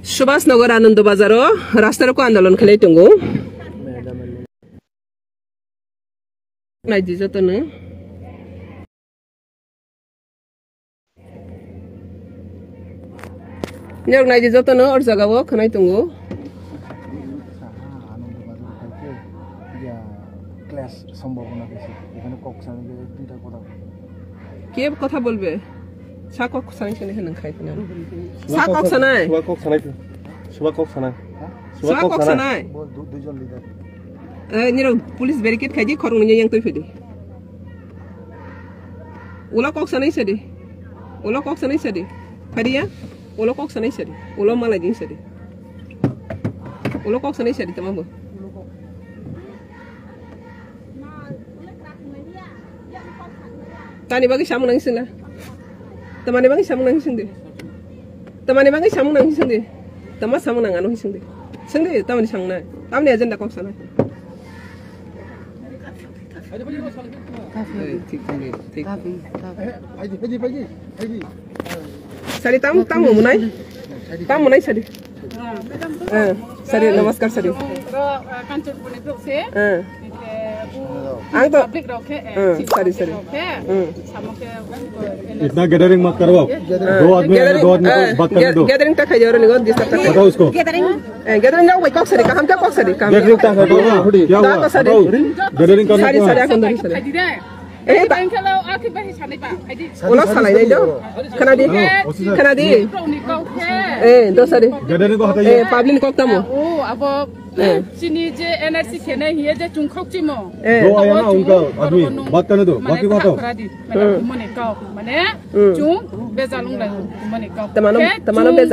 सुभाषनगर आनंद बाजार रास्ताको आन्दोलन खेलै टंगो नाइदि जतनो न्याक नाइदि जतनो और जगावो खनाय टंगो क्लास সম্ভাবনা বেশি এখানে কক্সানে দুইটা কথা কে কথা বলবে সাকক সানাই সানাই হেন খাইতনা সাকক সানাই সুবাকক সানাই দুইজন লিডার নিরো পুলিশ ব্যারিকেড খাইদি খরং নিয়া yang তৈ ফেদি উলা কক সানাই সেদি উলা কক সানাই সেদি ফাদিয়া উলা কক সানাই সেদি উলা মালাই দিন সেদি উলা cock Sanai সেদি tamamo Tani bagi samu nang sila. Tamani bagi samu nang sindi. Tamani bagi samu nang sindi. Tama samu nang anu sindi. Sindi tamani sang na. Tamani agenda kok sana. Tik. Haji. Sari tamu munai. Tamu munai sari. Sari namaskar sari. Kantor pune se. Ang to sorry इतना gathering मत करवाओ दो आदमी को बात करने दो gathering तक है जोर निगो डिस्टर्ब तक बताओ उसको गैदरिंग जाओ भाई कॉक सरी काम क्या कॉक सरी काम गैदरिंग क्या हुआ गैदरिंग करने सारी सारी अंदर ही सरी eh बैंक खेलो आखिर बही सानै बा हाइदि ओला सानै नै दो खनादी दो सरी गैदरिंग को हटाइए पब्लिक कॉक तमो ओ अब चिनी जे एनआरसी खेने हिए जे चुंखौक चिमो दो आया ना उनका आदमी बात करने दो बाकी बात हो मने काउ मने चुंग बेजालुंग लाई मने काउ तमानो बेजा